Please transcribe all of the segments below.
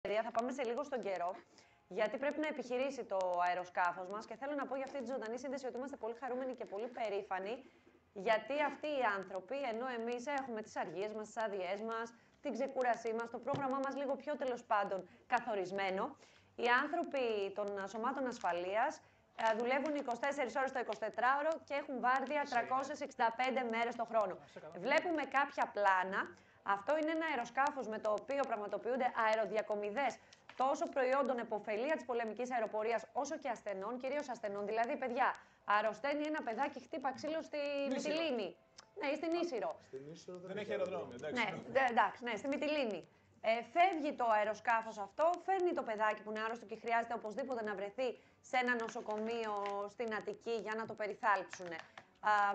Θα πάμε σε λίγο στον καιρό, γιατί πρέπει να επιχειρήσει το αεροσκάφος μας και θέλω να πω για αυτή τη ζωντανή σύνδεση ότι είμαστε πολύ χαρούμενοι και πολύ περήφανοι, γιατί αυτοί οι άνθρωποι, ενώ εμείς έχουμε τις αργίες μας, τις άδειές μας, την ξεκούρασή μας, το πρόγραμμά μας λίγο πιο τέλος πάντων καθορισμένο, οι άνθρωποι των σωμάτων ασφαλείας δουλεύουν 24 ώρες το 24ωρο και έχουν βάρδια 365 μέρες το χρόνο. Βλέπουμε κάποια πλάνα. Αυτό είναι ένα αεροσκάφος με το οποίο πραγματοποιούνται αεροδιακομιδές τόσο προϊόντων επωφελία της πολεμικής αεροπορίας, όσο και ασθενών, κυρίως ασθενών. Δηλαδή, παιδιά, αρρωσταίνει ένα παιδάκι, χτύπα ξύλο στη Μυτιλήνη. Ναι, ή στην Ίσυρο. Στην Ίσυρο δεν έχει αεροδρόμιο, εντάξει. Ναι, εντάξει, ναι, στη Μυτιλήνη. Φεύγει το αεροσκάφος αυτό, φέρνει το παιδάκι που είναι άρρωστο και χρειάζεται οπωσδήποτε να βρεθεί σε ένα νοσοκομείο στην Αττική για να το περιθάλψουν.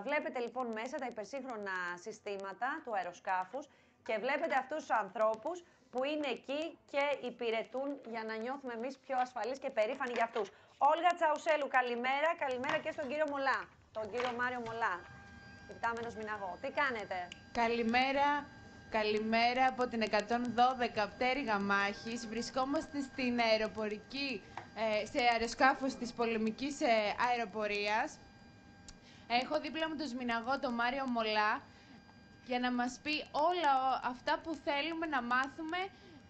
Βλέπετε λοιπόν μέσα τα υπερσύγχρονα συστήματα του αεροσκάφους και βλέπετε αυτούς τους ανθρώπους που είναι εκεί και υπηρετούν για να νιώθουμε εμείς πιο ασφαλείς και περήφανοι για αυτούς. Όλγα Τσαουσέλου, καλημέρα. Καλημέρα και στον κύριο Μολά, τον κύριο Μάριο Μολά, υπτάμενος Μηναγό. Τι κάνετε? Καλημέρα. Καλημέρα από την 112 πτέρυγα μάχης. Βρισκόμαστε στην αεροπορική, σε αεροσκάφος της πολεμικής αεροπορίας. Έχω δίπλα μου τον Σμηναγό, τον Μάριο Μολά, για να μας πει όλα αυτά που θέλουμε να μάθουμε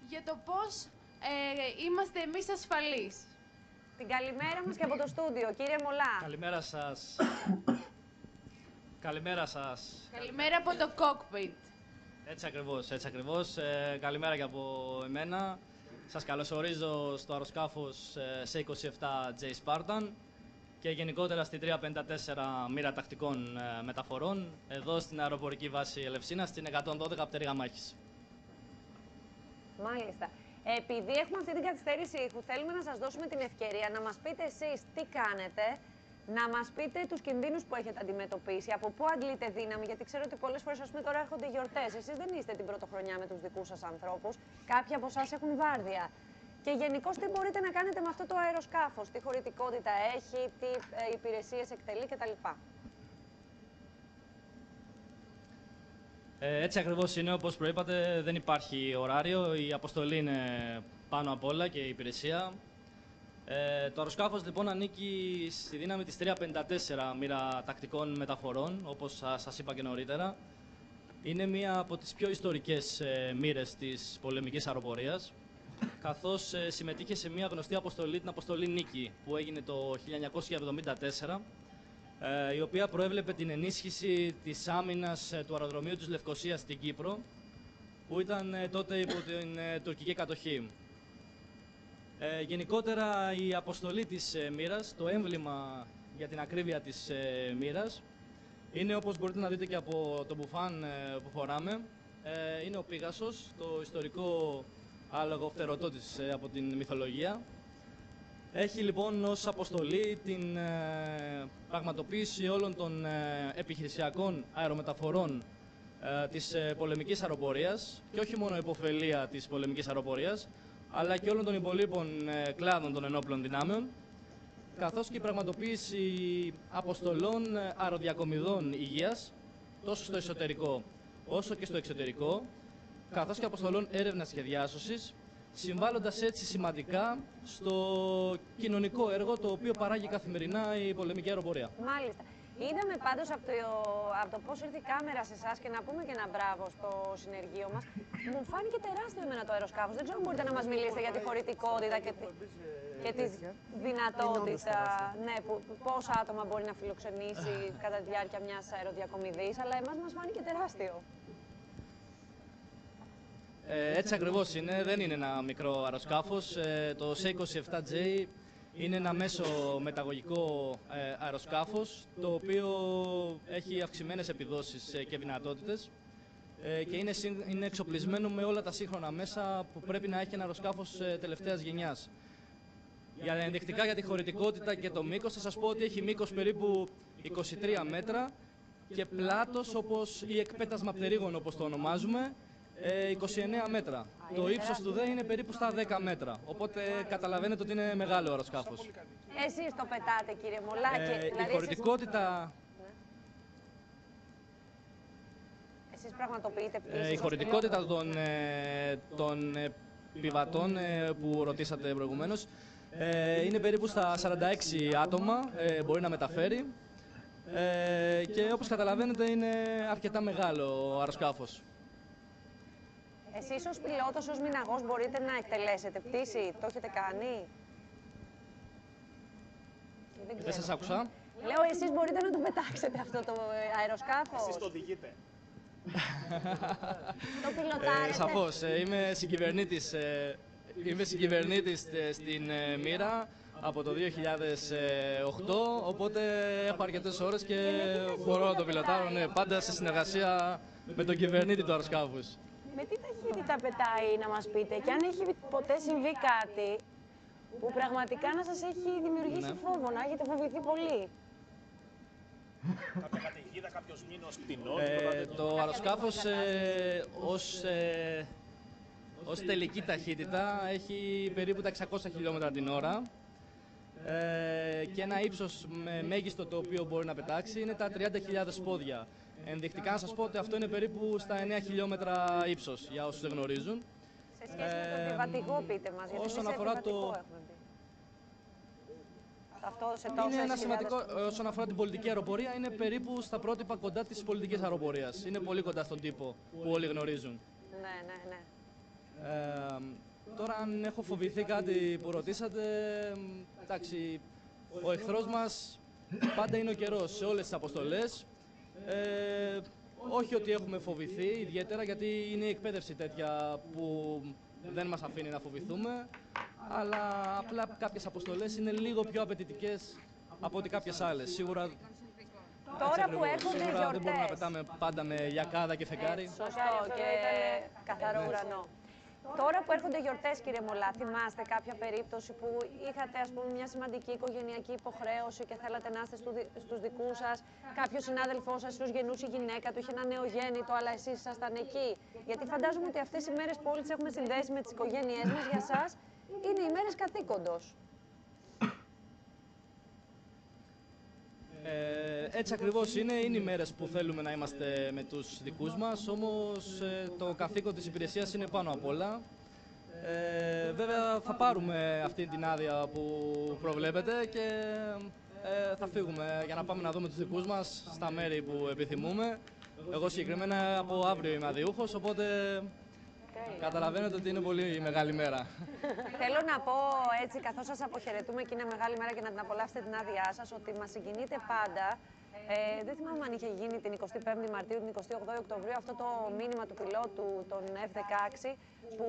για το πώς είμαστε εμείς ασφαλείς. Την καλημέρα μας και από το στούντιο, κύριε Μολά. Καλημέρα σας. Καλημέρα σας. Καλημέρα από το cockpit. Έτσι ακριβώς, έτσι ακριβώς. Καλημέρα και από εμένα. Σας καλωσορίζω στο αεροσκάφος C-27J Spartan και γενικότερα στη 354 μοίρα τακτικών μεταφορών, εδώ στην αεροπορική βάση Ελευσίνα, στην 112 πτέρυγα μάχης. Μάλιστα. Επειδή έχουμε αυτή την καθυστέρηση ήχου, θέλουμε να σας δώσουμε την ευκαιρία να μας πείτε εσείς τι κάνετε, να μας πείτε τους κινδύνους που έχετε αντιμετωπίσει, από πού αντλείτε δύναμη, γιατί ξέρω ότι πολλές φορές, ας πούμε, τώρα έρχονται γιορτές. Εσείς δεν είστε την πρωτοχρονιά με τους δικούς σας ανθρώπους. Κάποιοι από εσάς έχουν βάρδια. Και γενικώς τι μπορείτε να κάνετε με αυτό το αεροσκάφος, τι χωρητικότητα έχει, τι υπηρεσίες εκτελεί κτλ. Έτσι ακριβώς είναι, όπως προείπατε, δεν υπάρχει ωράριο, η αποστολή είναι πάνω απ' όλα και η υπηρεσία. Το αεροσκάφος λοιπόν ανήκει στη δύναμη της 354 μοίρα τακτικών μεταφορών, όπως σας είπα και νωρίτερα. Είναι μία από τις πιο ιστορικές μοίρες της πολεμικής αεροπορίας, καθώς συμμετείχε σε μία γνωστή αποστολή, την αποστολή Νίκη, που έγινε το 1974, η οποία προέβλεπε την ενίσχυση της άμυνας του αεροδρομίου της Λευκωσίας στην Κύπρο, που ήταν τότε υπό την τουρκική κατοχή. Γενικότερα η αποστολή της μοίρας, το έμβλημα για την ακρίβεια της μοίρας, είναι, όπως μπορείτε να δείτε και από το μπουφάν που φοράμε, είναι ο Πίγασος, το ιστορικό άλογο φτερωτό της από την μυθολογία. Έχει λοιπόν ως αποστολή την πραγματοποίηση όλων των επιχειρησιακών αερομεταφορών της πολεμικής αεροπορίας και όχι μόνο υποφελία της πολεμικής αεροπορίας, αλλά και όλων των υπολείπων κλάδων των ενόπλων δυνάμεων, καθώς και η πραγματοποίηση αποστολών αεροδιακομιδών υγείας, τόσο στο εσωτερικό όσο και στο εξωτερικό, καθώς και αποστολών έρευνας και διάσωσης, συμβάλλοντας έτσι σημαντικά στο κοινωνικό έργο το οποίο παράγει καθημερινά η πολεμική αεροπορία. Μάλιστα. Είδαμε πάντως από το πώς ήρθε η κάμερα σε εσάς και να πούμε και ένα μπράβο στο συνεργείο μας. Μου φάνηκε τεράστιο εμένα το αεροσκάφος. Δεν ξέρω αν μπορείτε να μας μιλήσετε για τη χωρητικότητα και τη δυνατότητα. Ναι, πόσα άτομα μπορεί να φιλοξενήσει κατά τη διάρκεια μιας αεροδιακομιδής, αλλά εμάς μας φάνηκε τεράστιο. Έτσι ακριβώς είναι, δεν είναι ένα μικρό αεροσκάφος. Το C-27J είναι ένα μέσο μεταγωγικό αεροσκάφος, το οποίο έχει αυξημένες επιδόσεις και δυνατότητες και είναι εξοπλισμένο με όλα τα σύγχρονα μέσα που πρέπει να έχει ένα αεροσκάφος τελευταίας γενιάς. Για ενδεικτικά για τη χωρητικότητα και το μήκος, θα σας πω ότι έχει μήκος περίπου 23 μέτρα και πλάτος, όπως ή εκπέτασμα πτερίγων όπως το ονομάζουμε, 29 μέτρα. Το ύψος του ΔΕ είναι περίπου στα 10 μέτρα, οπότε καταλαβαίνετε ότι είναι μεγάλο αεροσκάφος. Εσείς το πετάτε, κύριε Μολάκη. Η χωρητικότητα... Εσείς πραγματοποιείτε πτήσεις. Η χωρητικότητα των επιβατών που ρωτήσατε προηγουμένως. Είναι περίπου στα 46 άτομα, μπορεί να μεταφέρει. Και όπως καταλαβαίνετε είναι αρκετά μεγάλο ο αεροσκάφος. Εσείς ως πιλότος, ως μηναγός μπορείτε να εκτελέσετε πτήση, το έχετε κάνει? Δεν σας άκουσα. Λέω, εσείς μπορείτε να το πετάξετε αυτό το αεροσκάφος? Εσείς το οδηγείτε. Το πιλοτάρετε? Σαφώς. Είμαι συγκυβερνήτης στην Μοίρα από το 2008, οπότε έχω αρκετές ώρες και μπορώ να το πιλοτάρω, ναι, πάντα σε συνεργασία με τον κυβερνήτη του αεροσκάφους. Με τι ταχύτητα πετάει, να μας πείτε, και αν έχει ποτέ συμβεί κάτι που πραγματικά να σας έχει δημιουργήσει φόβο, να έχετε φοβηθεί πολύ? Κάποια καταιγίδα, κάποιος μήνος πτηνών. Το αεροσκάφος ως τελική ταχύτητα έχει περίπου τα 600 χιλιόμετρα την ώρα και ένα ύψος μέγιστο το οποίο μπορεί να πετάξει είναι τα 30.000 πόδια. Ενδεικτικά να σας πω ότι αυτό είναι περίπου στα 9 χιλιόμετρα ύψος, για όσους δεν γνωρίζουν. Σε σχέση με το επιβατικό, πείτε μας, γιατί όσον εμείς αφορά επιβατικό το- έχουμε μπει. Αυτό σε τόσες Είναι ένα χιλιάδες σημαντικό, πόντους. όσον αφορά την πολιτική αεροπορία, είναι περίπου στα πρότυπα κοντά της πολιτικής αεροπορίας. Είναι πολύ κοντά στον τύπο που όλοι γνωρίζουν. Ναι, ναι, ναι. Τώρα, αν έχω φοβηθεί κάτι που ρωτήσατε, εντάξει, ο εχθρός μας πάντα είναι ο καιρός σε όλες τις αποστολές. Όχι ότι έχουμε φοβηθεί ιδιαίτερα, γιατί είναι η εκπαίδευση τέτοια που δεν μας αφήνει να φοβηθούμε, αλλά απλά κάποιες αποστολές είναι λίγο πιο απαιτητικές από ότι κάποιες άλλες. Σίγουρα, Τώρα που έρχονται οι σίγουρα δεν μπορούμε να γιορτές. πετάμε πάντα με γιακάδα και φεγγάρι. Σωστό και καθαρό ουρανό. Τώρα που έρχονται γιορτές, κύριε Μολά, θυμάστε κάποια περίπτωση που είχατε, ας πούμε, μια σημαντική οικογενειακή υποχρέωση και θέλατε να είστε στους δικούς σας, κάποιος συνάδελφός σας ίσως γεννούσε η γυναίκα του, είχε ένα νεογέννητο, αλλά εσείς ήσασταν εκεί? Γιατί φαντάζομαι ότι αυτές οι μέρες που όλοι τις έχουμε συνδέσει με τις οικογένειές μας, για σας είναι οι μέρες καθήκοντος. Έτσι ακριβώς είναι οι μέρες που θέλουμε να είμαστε με τους δικούς μας, όμως το καθήκον της υπηρεσίας είναι πάνω απ' όλα. Βέβαια θα πάρουμε αυτή την άδεια που προβλέπετε και θα φύγουμε για να πάμε να δούμε τους δικούς μας στα μέρη που επιθυμούμε. Εγώ συγκεκριμένα από αύριο είμαι αδειούχος, οπότε καταλαβαίνετε ότι είναι πολύ μεγάλη μέρα. Θέλω να πω έτσι, καθώς σας αποχαιρετούμε και είναι μεγάλη μέρα και να την απολαύσετε την άδειά σας, ότι μας συγκινείτε πάντα. Δεν θυμάμαι αν είχε γίνει την 25η Μαρτίου, την 28η Οκτωβρίου, αυτό το μήνυμα του πιλότου των F-16 που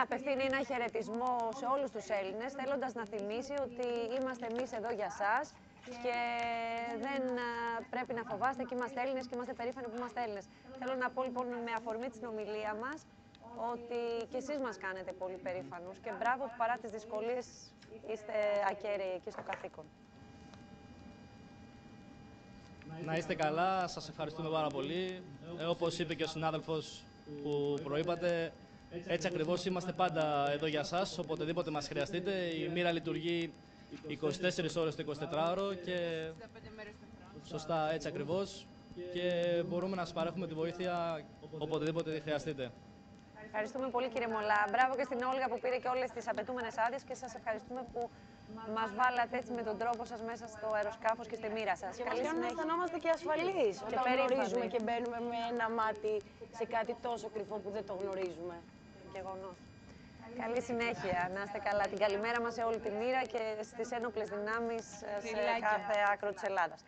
απευθύνει ένα χαιρετισμό σε όλους τους Έλληνες, θέλοντας να θυμίσει ότι είμαστε εμείς εδώ για σας και δεν πρέπει να φοβάστε και είμαστε Έλληνες και είμαστε περήφανοι που είμαστε Έλληνες. Θέλω να πω λοιπόν με αφορμή την ομιλία μας ότι και εσείς μας κάνετε πολύ περήφανους και μπράβο που παρά τις δυσκολίες είστε ακέραιοι εκεί στο καθήκον. Να είστε καλά, σας ευχαριστούμε πάρα πολύ. Όπως είπε και ο συνάδελφος που προείπατε, έτσι ακριβώς είμαστε πάντα εδώ για σας, οποτεδήποτε μας χρειαστείτε. Η Μοίρα λειτουργεί 24 ώρες το 24ωρο και σωστά έτσι ακριβώς και μπορούμε να σας παρέχουμε τη βοήθεια οποτεδήποτε τη χρειαστείτε. Ευχαριστούμε πολύ κύριε Μολά. Μπράβο και στην Όλγα που πήρε και όλες τις απαιτούμενες άδειες και σας ευχαριστούμε που μας βάλατε έτσι με τον τρόπο σας μέσα στο αεροσκάφος και στη μοίρα σας. Και μας κάνουν να αισθανόμαστε και ασφαλείς όταν περήφανοι. γνωρίζουμε και μπαίνουμε με ένα μάτι σε κάτι τόσο κρυφό που δεν το γνωρίζουμε. Γεγονός. Καλή συνέχεια. Να είστε καλά. Την καλημέρα μας σε όλη τη μοίρα και στις ένοπλες δυνάμεις σε Φιλάκια. κάθε άκρο της Ελλάδας.